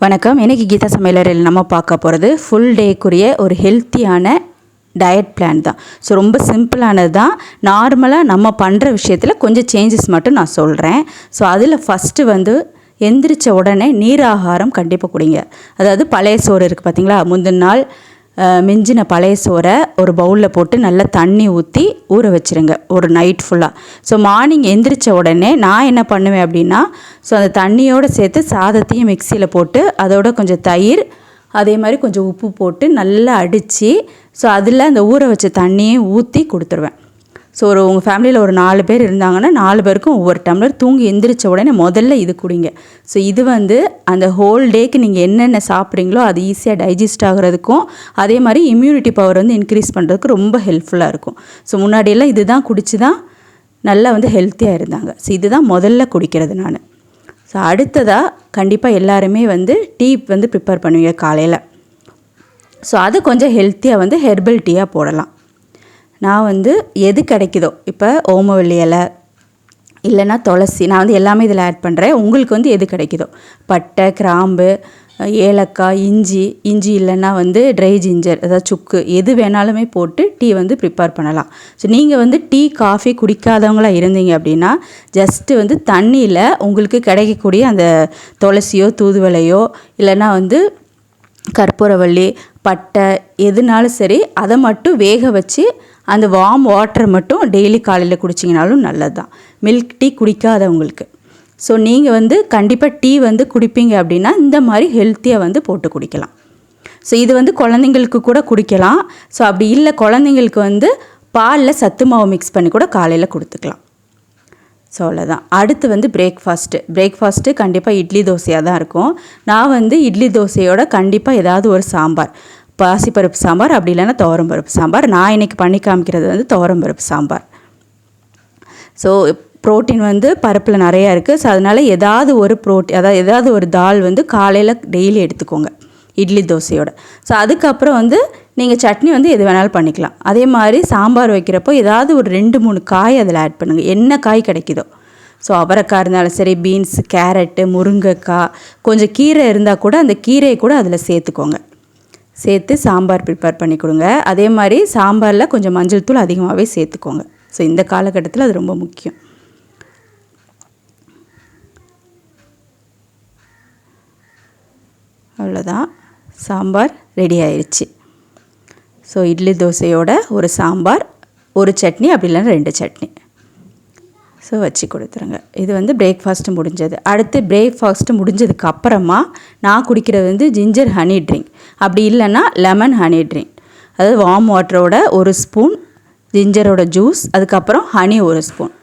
வணக்கம். இன்றைக்கி கீதா சமையலறையில் நம்ம பார்க்க போகிறது ஃபுல் டேக்குரிய ஒரு ஹெல்த்தியான டயட் பிளான் தான். ஸோ ரொம்ப சிம்பிளானது தான். நார்மலாக நம்ம பண்ணுற விஷயத்தில் கொஞ்சம் சேஞ்சஸ் மட்டும் நான் சொல்கிறேன். ஸோ அதில் ஃபஸ்ட்டு வந்து எந்திரிச்ச உடனே நீராகாரம் கண்டிப்பாக குடிங்க. அதாவது பழைய சோறு இருக்குது பார்த்திங்களா, முந்தின நாள் மிஞ்சின பழைய சோறை ஒரு பவுலில் போட்டு நல்லா தண்ணி ஊற்றி ஊற வச்சுருங்க ஒரு நைட் ஃபுல்லாக. ஸோ மார்னிங் எந்திரிச்ச உடனே நான் என்ன பண்ணுவேன் அப்படின்னா, ஸோ அந்த தண்ணியோடு சேர்த்து சாதத்தையும் மிக்சியில் போட்டு அதோட கொஞ்சம் தயிர் அதே மாதிரி கொஞ்சம் உப்பு போட்டு நல்லா அடித்து ஸோ அதில் அந்த ஊற வச்ச தண்ணியும் ஊற்றி கொடுத்துருவேன். ஸோ உங்கள் ஃபேமிலியில் ஒரு 4 பேர் இருந்தாங்கன்னா 4 பேருக்கும் ஒவ்வொரு டம்ளர் தூங்கி எந்திரிச்ச உடனே முதல்ல இது குடிங்க. ஸோ இது வந்து அந்த ஹோல் டேக்கு நீங்கள் என்னென்ன சாப்பிட்றீங்களோ அது ஈஸியாக டைஜஸ்ட் ஆகிறதுக்கும் அதே மாதிரி இம்யூனிட்டி பவர் வந்து இன்க்ரீஸ் பண்ணுறதுக்கு ரொம்ப ஹெல்ப்ஃபுல்லாக இருக்கும். ஸோ முன்னாடியெல்லாம் இது தான் குடித்து தான் நல்லா வந்து ஹெல்த்தியாக இருந்தாங்க. ஸோ இதுதான் முதல்ல குடிக்கிறது நான். ஸோ அடுத்ததாக கண்டிப்பாக எல்லாருமே வந்து டீ வந்து ப்ரிப்பேர் பண்ணுவீங்க காலையில். ஸோ அது கொஞ்சம் ஹெல்த்தியாக வந்து ஹெர்பல் டீயாக போடலாம். நான் வந்து எது கிடைக்குதோ, இப்போ ஓமவல்லி இலை இல்லைன்னா துளசி, நான் வந்து எல்லாமே இதில் ஆட் பண்ணுறேன். உங்களுக்கு வந்து எது கிடைக்குதோ, பட்டை, கிராம்பு, ஏலக்காய், இஞ்சி இல்லைன்னா வந்து ட்ரை ஜிஞ்சர், அதாவது சுக்கு, எது வேணாலுமே போட்டு டீ வந்து ப்ரிப்பேர் பண்ணலாம். ஸோ நீங்கள் வந்து டீ காஃபி குடிக்காதவங்களாக இருந்தீங்க அப்படின்னா ஜஸ்ட்டு வந்து தண்ணியில் உங்களுக்கு கிடைக்கக்கூடிய அந்த துளசியோ தூதுவளையோ இல்லைன்னா வந்து கற்பூரவள்ளி, பட்டை எதுனாலும் சரி அதை மட்டும் வேக வச்சு அந்த வார்ம் வாட்டரை மட்டும் டெய்லி காலையில் குடிச்சிங்கனாலும் நல்லது தான், மில்க் டீ குடிக்காதவங்களுக்கு. ஸோ நீங்கள் வந்து கண்டிப்பாக டீ வந்து குடிப்பீங்க அப்படின்னா இந்த மாதிரி ஹெல்த்தியாக வந்து போட்டு குடிக்கலாம். ஸோ இது வந்து குழந்தைங்களுக்கு கூட குடிக்கலாம். ஸோ அப்படி இல்லை குழந்தைங்களுக்கு வந்து பாலில் சத்து மாவு மிக்ஸ் பண்ணி கூட காலையில் கொடுத்துக்கலாம். ஸோ அவ்வளோதான். அடுத்து வந்து பிரேக்ஃபாஸ்ட்டு கண்டிப்பாக இட்லி தோசையாக தான் இருக்கும். நான் வந்து இட்லி தோசையோட கண்டிப்பாக ஏதாவது ஒரு சாம்பார், பாசிப்பருப்பு சாம்பார் அப்படி இல்லைன்னா துவரம்பருப்பு சாம்பார். நான் இன்றைக்கி பண்ணி காமிக்கிறது வந்து துவரம்பருப்பு சாம்பார். ஸோ ப்ரோட்டீன் வந்து பருப்பில் நிறையா இருக்குது. ஸோ அதனால் ஏதாவது ஒரு அதாவது ஏதாவது ஒரு தால் வந்து காலையில் டெய்லி எடுத்துக்கோங்க இட்லி தோசையோட. ஸோ அதுக்கப்புறம் வந்து நீங்கள் சட்னி வந்து எது வேணாலும் பண்ணிக்கலாம். அதே மாதிரி சாம்பார் வைக்கிறப்போ ஏதாவது ஒரு 2-3 காய் அதில் ஆட் பண்ணுங்கள், என்ன காய் கிடைக்குதோ. ஸோ அவரைக்காய் இருந்தாலும் சரி, பீன்ஸ், கேரட்டு, முருங்கைக்காய், கொஞ்சம் கீரை இருந்தால் கூட அந்த கீரையை கூட அதில் சேர்த்துக்கோங்க. சேர்த்து சாம்பார் ப்ரிப்பேர் பண்ணி கொடுங்க. அதே மாதிரி சாம்பாரில் கொஞ்சம் மஞ்சள் தூள் அதிகமாகவே சேர்த்துக்கோங்க. ஸோ இந்த காலகட்டத்தில் அது ரொம்ப முக்கியம். அவ்வளோதான், சாம்பார் ரெடி ஆயிடுச்சு. ஸோ இட்லி தோசையோட ஒரு சாம்பார், ஒரு சட்னி அப்படி இல்லைன்னா 2 சட்னி ஸோ வச்சு கொடுத்துருங்க. இது வந்து பிரேக்ஃபாஸ்ட்டு முடிஞ்சது. அடுத்து பிரேக்ஃபாஸ்ட்டு முடிஞ்சதுக்கு அப்புறமா நான் குடிக்கிறது வந்து ஜிஞ்சர் ஹனி ட்ரிங்க், அப்படி இல்லைன்னா லெமன் ஹனி ட்ரிங்க். அதாவது வார்ம் வாட்டரோட 1 ஸ்பூன் ஜிஞ்சரோட ஜூஸ், அதுக்கப்புறம் ஹனி 1 ஸ்பூன்.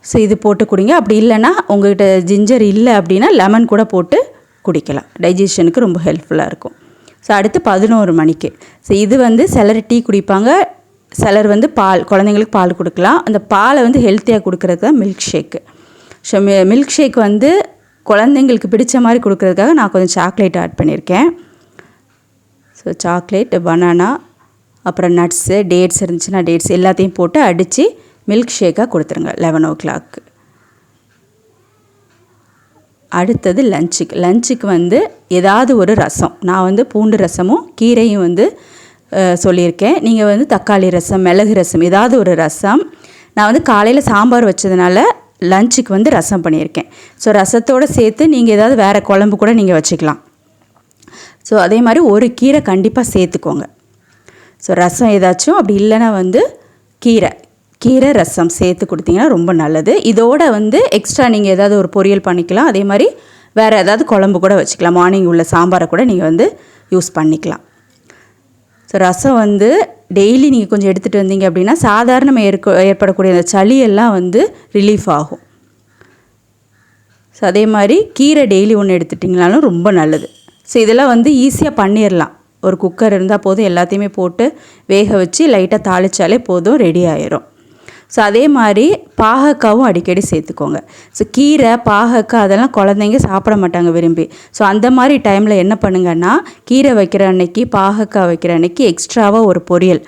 ஸோ இது போட்டு குடிங்க. அப்படி இல்லைன்னா உங்கள்கிட்ட ஜிஞ்சர் இல்லை அப்படின்னா லெமன் கூட போட்டு குடிக்கலாம். டைஜஷனுக்கு ரொம்ப ஹெல்ப்ஃபுல்லாக இருக்கும். ஸோ அடுத்து 11 மணிக்கு. ஸோ இது வந்து சிலர் டீ குடிப்பாங்க, சிலர் வந்து குழந்தைங்களுக்கு பால் கொடுக்கலாம். அந்த பாலை வந்து ஹெல்த்தியாக கொடுக்குறதுக்கு தான் milk shake. So milk shake வந்து குழந்தைங்களுக்கு பிடிச்ச மாதிரி கொடுக்குறதுக்காக நான் கொஞ்சம் சாக்லேட் ஆட் பண்ணியிருக்கேன். ஸோ சாக்லேட், பனானா, அப்புறம் நட்ஸு, டேட்ஸ் இருந்துச்சுன்னா டேட்ஸ் எல்லாத்தையும் போட்டு அடித்து மில்க் ஷேக்காக கொடுத்துருங்க 11 o'clock. அடுத்தது லஞ்சுக்கு வந்து ஏதாவது ஒரு ரசம். நான் வந்து பூண்டு ரசமும் கீரையும் வந்து சொல்லியிருக்கேன். நீங்கள் வந்து தக்காளி ரசம், மிளகு ரசம், ஏதாவது ஒரு ரசம். நான் வந்து காலையில் சாம்பார் வச்சதுனால லஞ்சுக்கு வந்து ரசம் பண்ணியிருக்கேன். ஸோ ரசத்தோடு சேர்த்து நீங்கள் ஏதாவது வேறு குழம்பு கூட நீங்கள் வச்சுக்கலாம். ஸோ அதே மாதிரி ஒரு கீரை கண்டிப்பாக சேர்த்துக்கோங்க. ஸோ ரசம் ஏதாச்சும், அப்படி இல்லைன்னா வந்து கீரை ரசம் சேர்த்து கொடுத்தீங்கன்னா ரொம்ப நல்லது. இதோட வந்து எக்ஸ்ட்ரா நீங்கள் ஏதாவது ஒரு பொரியல் பண்ணிக்கலாம். அதே மாதிரி வேறு ஏதாவது குழம்பு கூட வச்சுக்கலாம். மார்னிங் உள்ள சாம்பாரை கூட நீங்கள் வந்து யூஸ் பண்ணிக்கலாம். ஸோ ரசம் வந்து டெய்லி நீங்கள் கொஞ்சம் எடுத்துகிட்டு வந்தீங்க அப்படின்னா சாதாரணமாக ஏற்படக்கூடிய அந்த சளியெல்லாம் வந்து ரிலீஃப் ஆகும். ஸோ அதே மாதிரி கீரை டெய்லி ஒன்று எடுத்துட்டிங்கனாலும் ரொம்ப நல்லது. ஸோ இதெல்லாம் வந்து ஈஸியாக பண்ணிடலாம். ஒரு குக்கர் இருந்தால் போதும், எல்லாத்தையுமே போட்டு வேக வச்சு லைட்டாக தாளித்தாலே போதும், ரெடி ஆயிரும். ஸோ அதே மாதிரி பாகக்காவும் அடிக்கடி சேர்த்துக்கோங்க. ஸோ கீரை, பாகக்காய் அதெல்லாம் குழந்தைங்க சாப்பிட மாட்டாங்க விரும்பி. ஸோ அந்த மாதிரி டைமில் என்ன பண்ணுங்கன்னா, கீரை வைக்கிற அன்னைக்கு, பாகக்காய் வைக்கிற அன்னைக்கு எக்ஸ்ட்ராவாக ஒரு பொரியல்,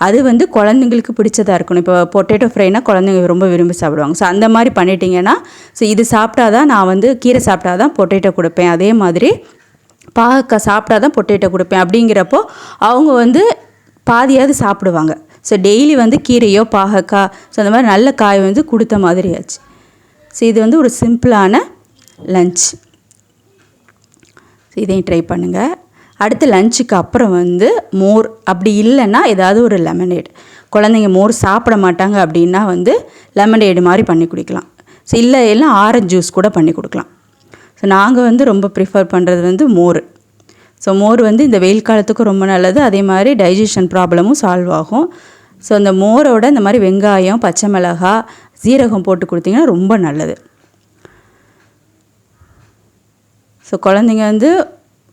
அது வந்து குழந்தைங்களுக்கு பிடிச்சதாக இருக்கணும். இப்போ பொட்டேட்டோ ஃப்ரைனா குழந்தைங்க ரொம்ப விரும்பி சாப்பிடுவாங்க. ஸோ அந்த மாதிரி பண்ணிட்டீங்கன்னா, ஸோ இது சாப்பிட்டா தான் நான் வந்து கீரை சாப்பிட்டா தான் பொட்டேட்டோ கொடுப்பேன், அதே மாதிரி பாகக்காய் சாப்பிட்டா தான் பொட்டேட்டோ கொடுப்பேன் அப்படிங்கிறப்போ அவங்க வந்து பாதியாவது சாப்பிடுவாங்க. ஸோ டெய்லி வந்து கீரையோ பாகக்காய் ஸோ அந்த மாதிரி நல்ல காய் வந்து கொடுத்த மாதிரி ஆச்சு. ஸோ இது வந்து ஒரு சிம்பிளான லஞ்ச். ஸோ இதையும் ட்ரை பண்ணுங்கள். அடுத்து லஞ்சுக்கு அப்புறம் வந்து மோர், அப்படி இல்லைன்னா ஏதாவது ஒரு லெமனேட். குழந்தைங்க மோர் சாப்பிட மாட்டாங்க அப்படின்னா வந்து லெமனேடு மாதிரி பண்ணி குடிக்கலாம். ஸோ இல்லை எல்லாம் ஆரஞ்சு ஜூஸ் கூட பண்ணி கொடுக்கலாம். ஸோ நாங்கள் வந்து ரொம்ப ப்ரிஃபர் பண்ணுறது வந்து மோர். ஸோ மோர் வந்து இந்த வெயில் காலத்துக்கும் ரொம்ப நல்லது, அதே மாதிரி டைஜஷன் ப்ராப்ளமும் சால்வ் ஆகும். ஸோ அந்த மோரோட இந்த மாதிரி வெங்காயம், பச்சை மிளகாய், சீரகம் போட்டு கொடுத்தீங்கன்னா ரொம்ப நல்லது. ஸோ குழந்தைங்க வந்து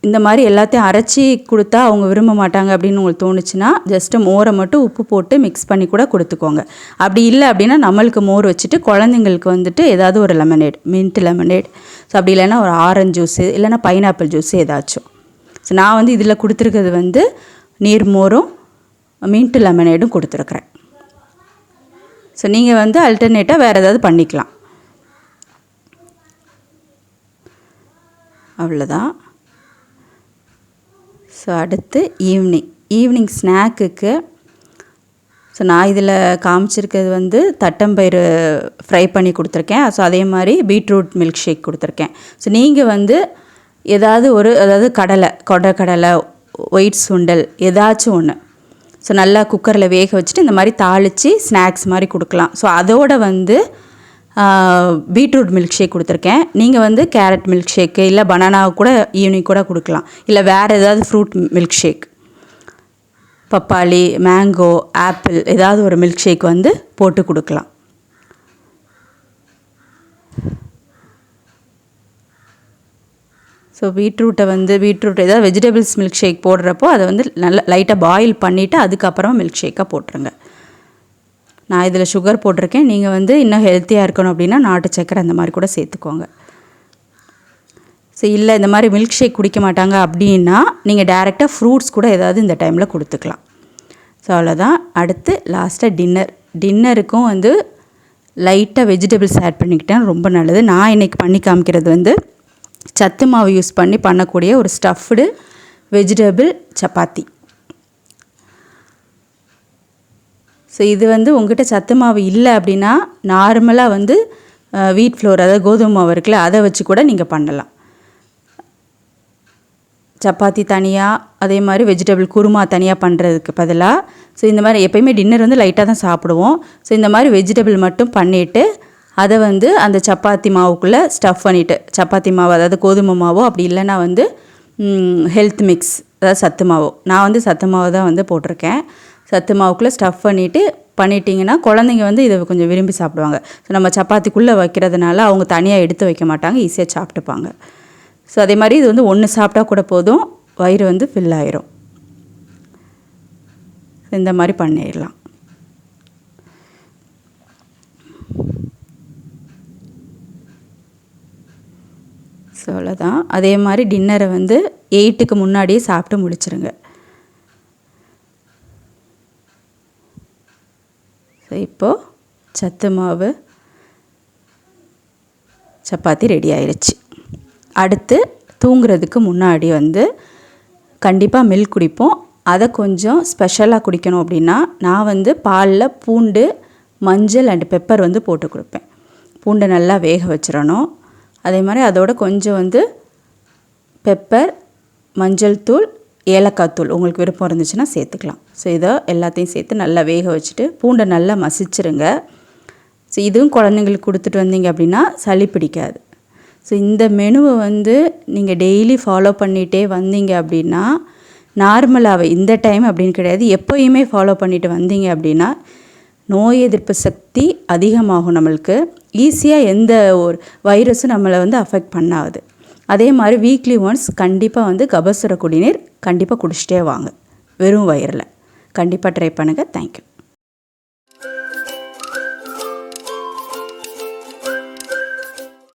இந்த மாதிரி எல்லாத்தையும் அரைச்சி கொடுத்தா அவங்க விரும்ப மாட்டாங்க அப்படின்னு உங்களுக்கு தோணுச்சுன்னா ஜஸ்ட்டு மோரை மட்டும் உப்பு போட்டு மிக்ஸ் பண்ணி கூட கொடுத்துக்கோங்க. அப்படி இல்லை அப்படின்னா நம்மளுக்கு மோர் வச்சுட்டு குழந்தைங்களுக்கு வந்துட்டு ஏதாவது ஒரு லெமனேட், மின்ட் லெமனேட், ஸோ அப்படி இல்லைன்னா ஒரு ஆரஞ்சு ஜூஸு இல்லைன்னா பைனாப்பிள் ஜூஸு ஏதாச்சும். ஸோ நான் வந்து இதில் கொடுத்துருக்கிறது வந்து நீர்மோரும் மின்ட் லெமனேடும் கொடுத்துருக்குறேன். ஸோ நீங்கள் வந்து அல்டர்னேட்டாக வேறு ஏதாவது பண்ணிக்கலாம். அவ்வளோதான். ஸோ அடுத்து ஈவினிங் ஸ்நாக்குக்கு ஸோ நான் இதில் காமிச்சிருக்கிறது வந்து தட்டம்பயிறு ஃப்ரை பண்ணி கொடுத்துருக்கேன். ஸோ அதே மாதிரி பீட்ரூட் மில்க் ஷேக் கொடுத்துருக்கேன். ஸோ நீங்கள் வந்து ஏதாவது அதாவது கொடக்கடலை, ஒயிட் சுண்டல் ஏதாச்சும் ஒன்று ஸோ நல்லா குக்கரில் வேக வச்சுட்டு இந்த மாதிரி தாளித்து ஸ்நாக்ஸ் மாதிரி கொடுக்கலாம். ஸோ அதோடு வந்து பீட்ரூட் மில்க் ஷேக் கொடுத்துருக்கேன். நீங்கள் வந்து கேரட் மில்க் ஷேக்கு இல்லை பனானா கூட ஈவினிங் கூட கொடுக்கலாம். இல்லை வேறு ஏதாவது ஃப்ரூட் மில்க் ஷேக், பப்பாளி, மேங்கோ, ஆப்பிள் ஏதாவது ஒரு மில்க் ஷேக் வந்து போட்டு கொடுக்கலாம். ஸோ பீட்ரூட் ஏதாவது வெஜிடபிள்ஸ் மில்க் ஷேக் போடுறப்போ அதை வந்து நல்லா லைட்டாக பாயில் பண்ணிவிட்டு அதுக்கப்புறமா மில்க் ஷேக்காக போட்டுருங்க. நான் இதில் சுகர் போட்டிருக்கேன். நீங்கள் வந்து இன்னும் ஹெல்த்தியாக இருக்கணும் அப்படின்னா நாட்டு சக்கரை அந்த மாதிரி கூட சேர்த்துக்கோங்க. ஸோ இல்லை இந்த மாதிரி மில்க் ஷேக் குடிக்க மாட்டாங்க அப்படின்னா நீங்கள் டைரெக்டாக ஃப்ரூட்ஸ் கூட ஏதாவது இந்த டைமில் கொடுத்துக்கலாம். ஸோ அவ்வளோதான். அடுத்து லாஸ்ட்டாக டின்னருக்கும் வந்து லைட்டாக வெஜிடபிள்ஸ் ஆட் பண்ணிக்கிட்டேன், ரொம்ப நல்லது. நான் இன்றைக்கி பண்ணி காமிக்கிறது வந்து சத்து மாவு யூஸ் பண்ணி பண்ணக்கூடிய ஒரு ஸ்டஃப்டு வெஜிடபிள் சப்பாத்தி. ஸோ இது வந்து உங்கள்கிட்ட சத்து மாவு இல்லை அப்படின்னா நார்மலாக வந்து வீட் ஃப்ளோர், அதாவது கோதுமை மாவு இருக்குல்ல, அதை வச்சு கூட நீங்கள் பண்ணலாம். சப்பாத்தி தனியாக, அதே மாதிரி வெஜிடபிள் குருமா தனியாக பண்ணுறதுக்கு பதிலாக ஸோ இந்த மாதிரி எப்போயுமே டின்னர் வந்து லைட்டாக தான் சாப்பிடுவோம். ஸோ இந்த மாதிரி வெஜிடபிள் மட்டும் பண்ணிவிட்டு அதை வந்து அந்த சப்பாத்தி மாவுக்குள்ளே ஸ்டஃப் பண்ணிவிட்டு, சப்பாத்தி மாவு அதாவது கோதுமை மாவோ அப்படி இல்லைன்னா வந்து ஹெல்த் மிக்ஸ் அதாவது சத்து மாவோ, நான் வந்து சத்து மாவு தான் வந்து போட்டிருக்கேன். சத்து மாவுக்குள்ளே ஸ்டஃப் பண்ணிட்டிங்கன்னா குழந்தைங்க வந்து இதை கொஞ்சம் விரும்பி சாப்பிடுவாங்க. ஸோ நம்ம சப்பாத்திக்குள்ளே வைக்கிறதுனால அவங்க தனியாக எடுத்து வைக்க மாட்டாங்க, ஈஸியாக சாப்பிட்டுப்பாங்க. ஸோ அதே மாதிரி இது வந்து ஒன்று சாப்பிட்டா கூட போதும், வயிறு வந்து ஃபில் ஆயிரும். இந்த மாதிரி பண்ணிடலாம். ஸோ அவ்வளோதான். அதே மாதிரி டின்னரை வந்து 8க்கு முன்னாடியே சாப்பிட்டு முடிச்சிருங்க. ஸோ இப்போது சத்து மாவு சப்பாத்தி ரெடி ஆயிடுச்சு. அடுத்து தூங்குறதுக்கு முன்னாடி வந்து கண்டிப்பாக மில்க் குடிப்போம். அதை கொஞ்சம் ஸ்பெஷலாக குடிக்கணும் அப்படின்னா நான் வந்து பாலில் பூண்டு, மஞ்சள் அண்ட் பெப்பர் வந்து போட்டு கொடுப்பேன். பூண்டை நல்லா வேக வச்சிடணும். அதே மாதிரி அதோட கொஞ்சம் வந்து பெப்பர், மஞ்சள் தூள், ஏலக்காய் தூள் உங்களுக்கு விருப்பம் இருந்துச்சுன்னா சேர்த்துக்கலாம். ஸோ இதை எல்லாத்தையும் சேர்த்து நல்லா வேக வச்சுட்டு பூண்டை நல்லா மசிச்சிருங்க. ஸோ இதுவும் குழந்தைங்களுக்கு கொடுத்துட்டு வந்தீங்க அப்படின்னா சளி பிடிக்காது. ஸோ இந்த மெனுவை வந்து நீங்கள் டெய்லி ஃபாலோ பண்ணிகிட்டே வந்தீங்க அப்படின்னா நார்மலாகவே இந்த டைம் அப்படின்னு கிடையாது, எப்போயுமே ஃபாலோ பண்ணிட்டு வந்தீங்க அப்படின்னா நோய் எதிர்ப்பு சக்தி அதிகமாகும். நம்மளுக்கு ஈஸியாக எந்த ஒரு வைரஸும் நம்மளை வந்து அஃபெக்ட் பண்ணாது. அதே மாதிரி வீக்லி ஒன்ஸ் கண்டிப்பாக வந்து கபசுர குடிநீர் கண்டிப்பாக குடிச்சிட்டே வாங்க, வெறும் வயிறில். கண்டிப்பாக ட்ரை பண்ணுங்கள். தேங்க்யூ.